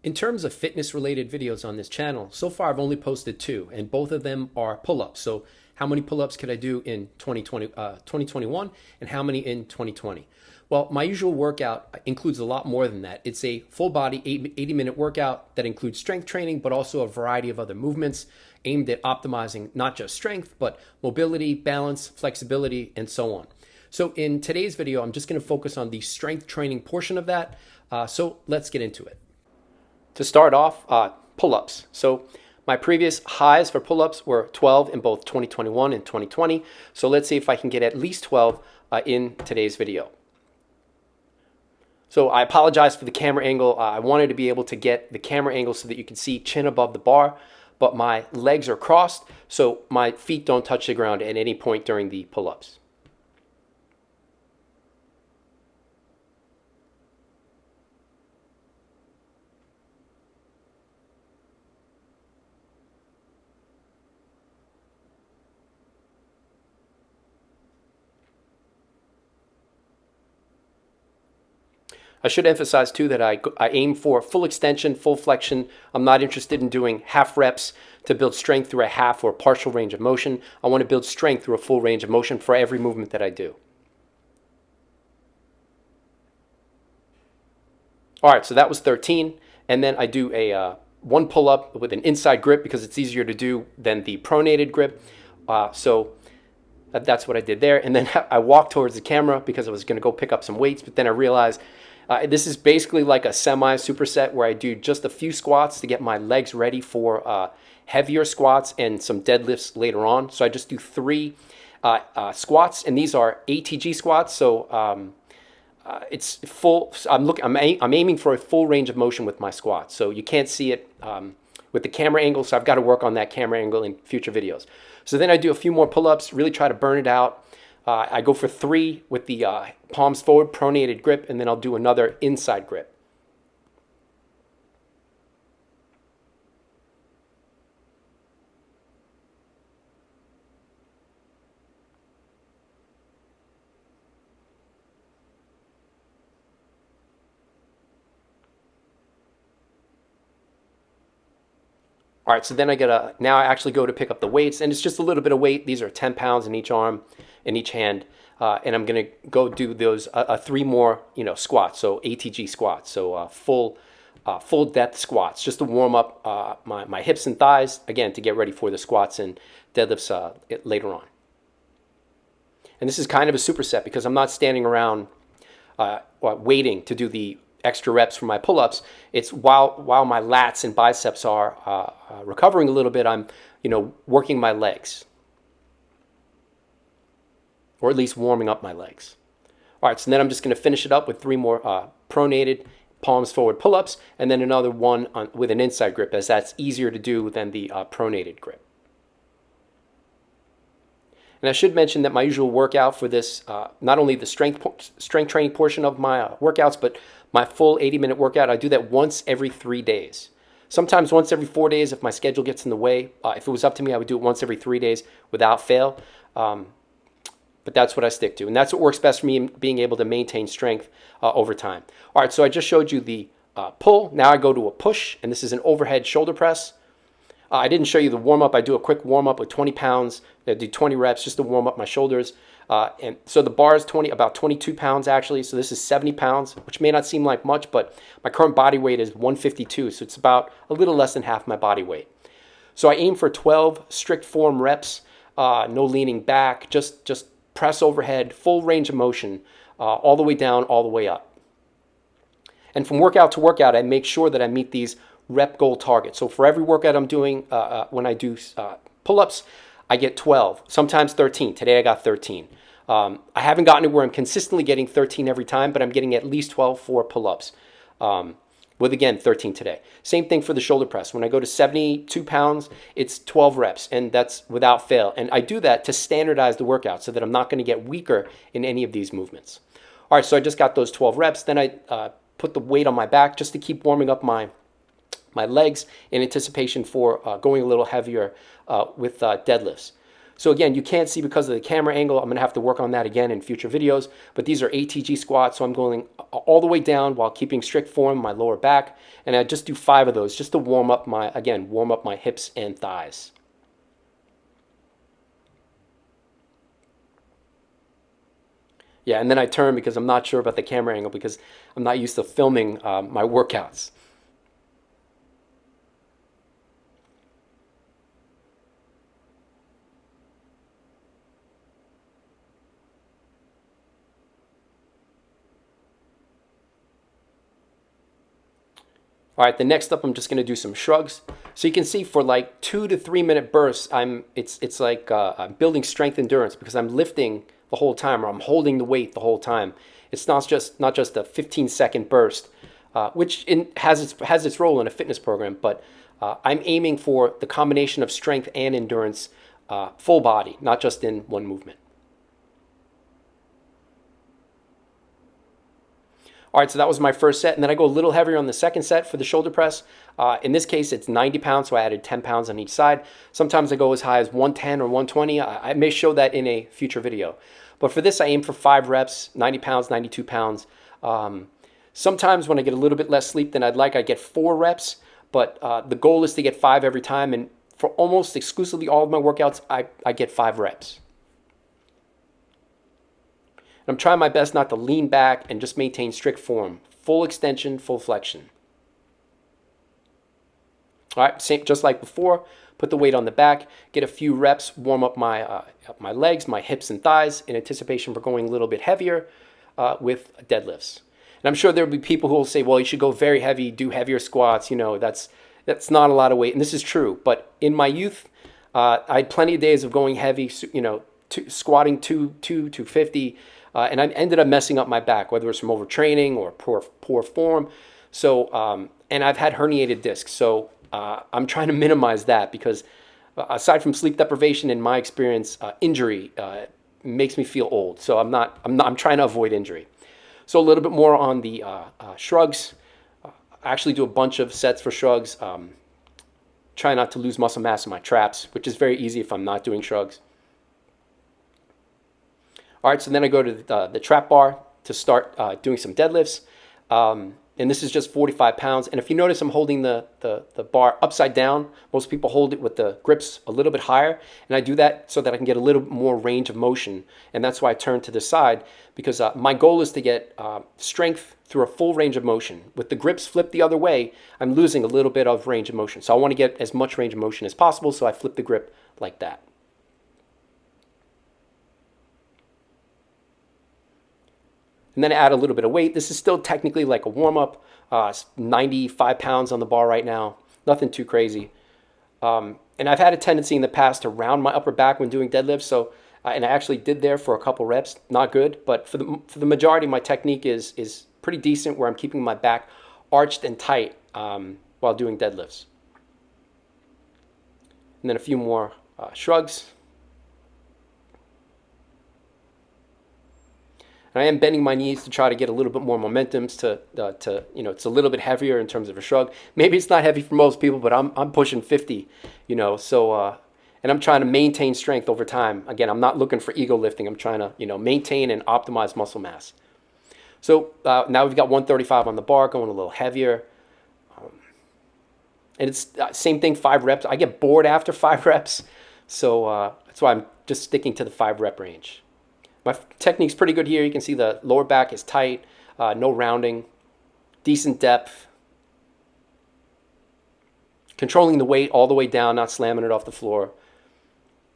In terms of fitness related videos on this channel, so far I've only posted two, and both of them are pull-ups. So how many pull-ups could I do in 2021 and how many in 2020? Well, my usual workout includes a lot more than that. It's a full body 80-minute workout that includes strength training, but also a variety of other movements aimed at optimizing not just strength, but mobility, balance, flexibility, and so on. So in today's video, I'm just going to focus on the strength training portion of that. So let's get into it. To start off, pull-ups. So my previous highs for pull-ups were 12 in both 2021 and 2020. So let's see if I can get at least 12 in today's video. So I apologize for the camera angle. I wanted to be able to get the camera angle so that you can see chin above the bar, but my legs are crossed, so my feet don't touch the ground at any point during the pull-ups. I should emphasize too that I aim for full extension, full flexion. I'm not interested in doing half reps to build strength through a half or partial range of motion. I want to build strength through a full range of motion for every movement that I do. All right, so that was 13. And then I do a one pull-up with an inside grip because it's easier to do than the pronated grip. So that's what I did there. And then I walked towards the camera because I was going to go pick up some weights, but then I realized this is basically like a semi-superset where I do just a few squats to get my legs ready for heavier squats and some deadlifts later on. So I just do 3 squats, and these are ATG squats. So it's full. I'm aiming for a full range of motion with my squats. So you can't see it with the camera angle. So I've got to work on that camera angle in future videos. So then I do a few more pull-ups, really try to burn it out. I go for 3 with the palms forward pronated grip, and then I'll do another inside grip. All right, so then now I actually go to pick up the weights, and it's just a little bit of weight. These are 10 pounds in each arm, in each hand, and I'm gonna go do those 3 more, squats, so ATG squats, so full depth squats, just to warm up my hips and thighs, again, to get ready for the squats and deadlifts later on. And this is kind of a superset because I'm not standing around waiting to do the extra reps for my pull-ups. It's while my lats and biceps are recovering a little bit, I'm working my legs, or at least warming up my legs. All right, so then I'm just going to finish it up with 3 more pronated palms forward pull-ups, and then another one with an inside grip, as that's easier to do than the pronated grip. And I should mention that my usual workout for this, not only the strength training portion of my workouts, but my full 80-minute workout, I do that once every 3 days. Sometimes once every 4 days if my schedule gets in the way. If it was up to me, I would do it once every 3 days without fail. But that's what I stick to. And that's what works best for me in being able to maintain strength over time. All right, so I just showed you the pull. Now I go to a push, and this is an overhead shoulder press. I didn't show you the warm-up. I do a quick warm-up with 20 pounds. I do 20 reps just to warm up my shoulders. And so the bar is about 22 pounds actually. So this is 70 pounds, which may not seem like much, but my current body weight is 152. So it's about a little less than half my body weight. So I aim for 12 strict form reps, no leaning back, just press overhead, full range of motion, all the way down, all the way up. And from workout to workout, I make sure that I meet these rep goal targets. So for every workout I'm doing, when I do pull-ups, I get 12, sometimes 13. Today I got 13. I haven't gotten to where I'm consistently getting 13 every time, but I'm getting at least 12 for pull-ups, with, again, 13 today. Same thing for the shoulder press. When I go to 72 pounds, it's 12 reps, and that's without fail. And I do that to standardize the workout so that I'm not going to get weaker in any of these movements. All right, so I just got those 12 reps. Then I put the weight on my back just to keep warming up my legs in anticipation for going a little heavier with deadlifts. So again, you can't see because of the camera angle. I'm going to have to work on that again in future videos. But these are ATG squats, so I'm going all the way down while keeping strict form, my lower back. And I just do 5 of those just to warm up my hips and thighs. Yeah, and then I turn because I'm not sure about the camera angle because I'm not used to filming my workouts. All right, the next up, I'm just going to do some shrugs. So you can see for like 2 to 3 minute bursts, it's like I'm building strength endurance because I'm lifting the whole time, or I'm holding the weight the whole time. It's not just a 15-second burst, which has its role in a fitness program, but I'm aiming for the combination of strength and endurance, full body, not just in one movement. All right, so that was my first set, and then I go a little heavier on the second set for the shoulder press. In this case, it's 90 pounds, so I added 10 pounds on each side. Sometimes I go as high as 110 or 120. I may show that in a future video. But for this, I aim for 5 reps, 90 pounds, 92 pounds. Sometimes when I get a little bit less sleep than I'd like, I get 4 reps, but the goal is to get 5 every time, and for almost exclusively all of my workouts, I get 5 reps. I'm trying my best not to lean back and just maintain strict form. Full extension, full flexion. All right, same, just like before, put the weight on the back, get a few reps, warm up my legs, my hips and thighs in anticipation for going a little bit heavier with deadlifts. And I'm sure there'll be people who will say, well, you should go very heavy, do heavier squats. You know, that's not a lot of weight. And this is true. But in my youth, I had plenty of days of going heavy, you know, squatting 250. And I ended up messing up my back, whether it's from overtraining or poor form. So, and I've had herniated discs. So I'm trying to minimize that because aside from sleep deprivation, in my experience, injury makes me feel old. So I'm trying to avoid injury. So a little bit more on the shrugs. I actually do a bunch of sets for shrugs. Try not to lose muscle mass in my traps, which is very easy if I'm not doing shrugs. All right, so then I go to the trap bar to start doing some deadlifts. And this is just 45 pounds. And if you notice, I'm holding the bar upside down. Most people hold it with the grips a little bit higher. And I do that so that I can get a little more range of motion. And that's why I turn to the side, because my goal is to get strength through a full range of motion. With the grips flipped the other way, I'm losing a little bit of range of motion. So I want to get as much range of motion as possible, so I flip the grip like that. And then add a little bit of weight. This is still technically like a warm-up. 95 pounds on the bar right now. Nothing too crazy. And I've had a tendency in the past to round my upper back when doing deadlifts. So, and I actually did there for a couple reps. Not good, but for the majority, my technique is pretty decent, where I'm keeping my back arched and tight while doing deadlifts. And then a few more shrugs. And I am bending my knees to try to get a little bit more momentum to you know, it's a little bit heavier in terms of a shrug. Maybe it's not heavy for most people, but I'm pushing 50, you know, so, and I'm trying to maintain strength over time. Again, I'm not looking for ego lifting. I'm trying to, you know, maintain and optimize muscle mass. So now we've got 135 on the bar, going a little heavier. And it's same thing, 5 reps. I get bored after 5 reps. So that's why I'm just sticking to the 5 rep range. My technique's pretty good here. You can see the lower back is tight, no rounding, decent depth. Controlling the weight all the way down, not slamming it off the floor.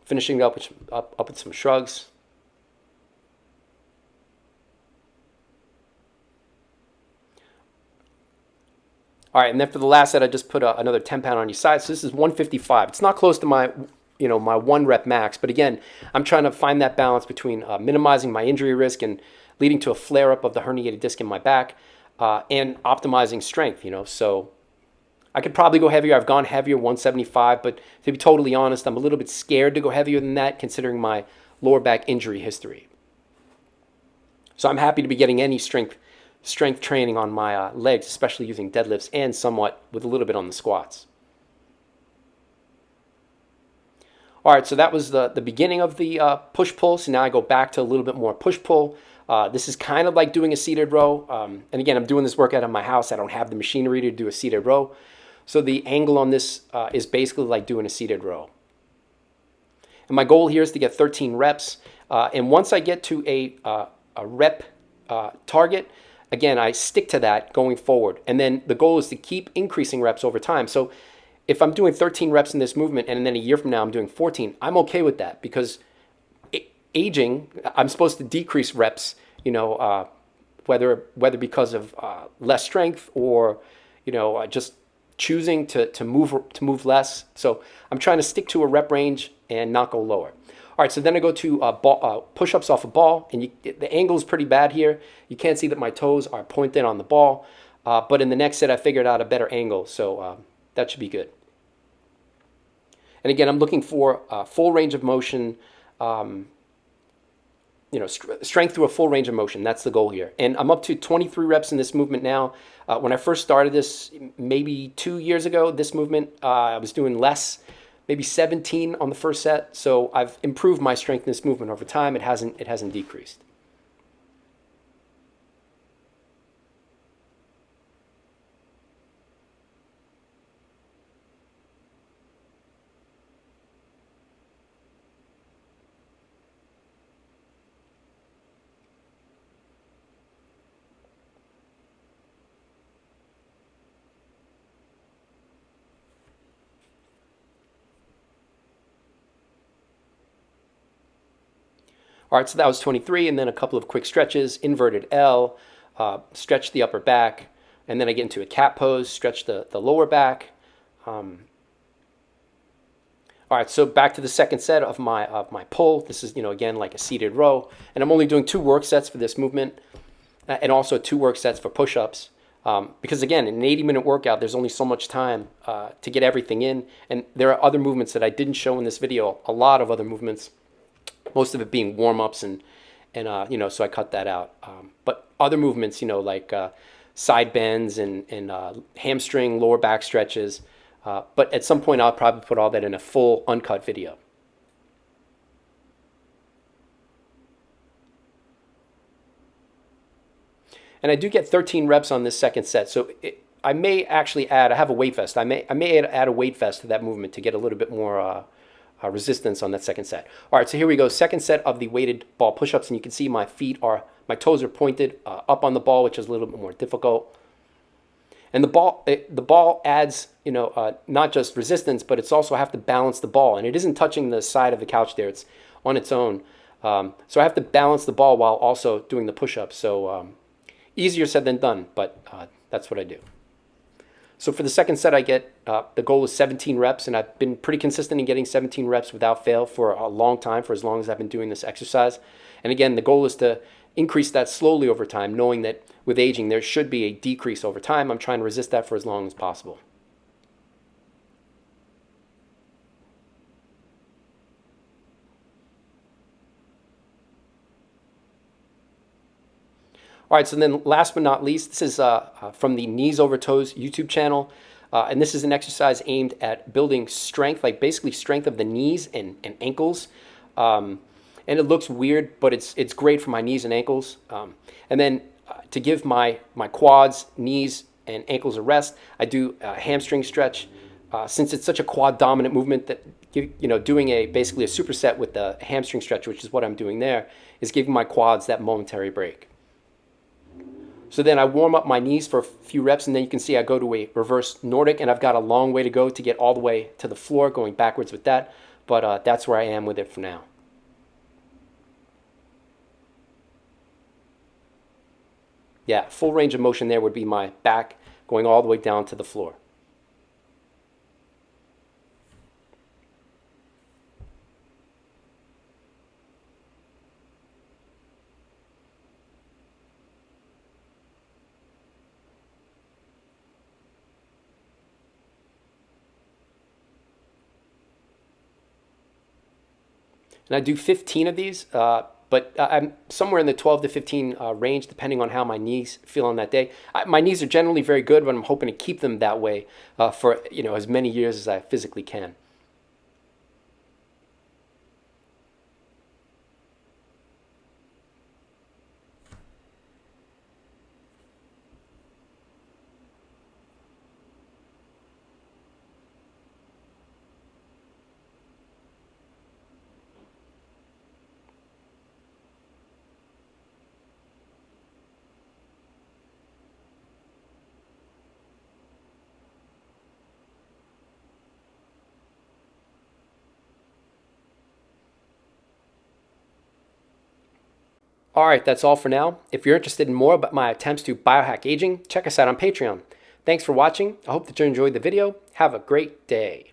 Finishing up with some shrugs. All right, and then for the last set, I just put another 10 pound on each side. So this is 155. It's not close to my, you know, my 1 rep max, but again, I'm trying to find that balance between minimizing my injury risk and leading to a flare up of the herniated disc in my back, and optimizing strength, you know. So I could probably go heavier. I've gone heavier, 175, but to be totally honest, I'm a little bit scared to go heavier than that considering my lower back injury history. So I'm happy to be getting any strength training on my legs, especially using deadlifts and somewhat with a little bit on the squats. All right, so that was the beginning of the push-pull. So now I go back to a little bit more push-pull. This is kind of like doing a seated row. And again, I'm doing this workout in my house. I don't have the machinery to do a seated row. So the angle on this is basically like doing a seated row. And my goal here is to get 13 reps. And once I get to a rep target, again, I stick to that going forward. And then the goal is to keep increasing reps over time. So if I'm doing 13 reps in this movement and then a year from now I'm doing 14, I'm okay with that because aging, I'm supposed to decrease reps, whether because of less strength or, just choosing to move less. So I'm trying to stick to a rep range and not go lower. All right, so then I go to push-ups off a ball, and the angle is pretty bad here. You can't see that my toes are pointed on the ball, but in the next set I figured out a better angle, so that should be good. And again, I'm looking for full range of motion, strength through a full range of motion. That's the goal here. And I'm up to 23 reps in this movement now. When I first started this, maybe 2 years ago, this movement, I was doing less, maybe 17 on the first set. So I've improved my strength in this movement over time. It hasn't decreased. All right, so that was 23, and then a couple of quick stretches, inverted L, stretch the upper back, and then I get into a cat pose, stretch the lower back. All right, so back to the second set of my pull. This is, again, like a seated row, and I'm only doing 2 work sets for this movement, and also 2 work sets for push-ups. Because again, in an 80-minute workout, there's only so much time to get everything in, and there are other movements that I didn't show in this video, a lot of other movements. Most of it being warm-ups and so I cut that out. But other movements, like side bends and hamstring, lower back stretches. But at some point, I'll probably put all that in a full uncut video. And I do get 13 reps on this second set. So I may actually add, I have a weight vest. I may add a weight vest to that movement to get a little bit more resistance on that second set. All right, so here we go. Second set of the weighted ball push-ups, and you can see my toes are pointed up on the ball, which is a little bit more difficult. And the ball adds, not just resistance, but it's also have to balance the ball, and it isn't touching the side of the couch there. It's on its own. So I have to balance the ball while also doing the push-ups. So easier said than done, but that's what I do. So for the second set, I get, the goal is 17 reps, and I've been pretty consistent in getting 17 reps without fail for a long time, for as long as I've been doing this exercise. And again, the goal is to increase that slowly over time, knowing that with aging, there should be a decrease over time. I'm trying to resist that for as long as possible. All right, so then last but not least, this is from the Knees Over Toes YouTube channel. And this is an exercise aimed at building strength, like basically strength of the knees and ankles. And it looks weird, but it's great for my knees and ankles. And then to give my quads, knees, and ankles a rest, I do a hamstring stretch. Since it's such a quad dominant movement, that doing basically a superset with the hamstring stretch, which is what I'm doing there, is giving my quads that momentary break. So then I warm up my knees for a few reps, and then you can see I go to a reverse Nordic, and I've got a long way to go to get all the way to the floor, going backwards with that, but that's where I am with it for now. Yeah, full range of motion there would be my back going all the way down to the floor. And I do 15 of these, but I'm somewhere in the 12 to 15 range, depending on how my knees feel on that day. My knees are generally very good, but I'm hoping to keep them that way for as many years as I physically can. All right, that's all for now. If you're interested in more about my attempts to biohack aging, check us out on Patreon. Thanks for watching. I hope that you enjoyed the video. Have a great day.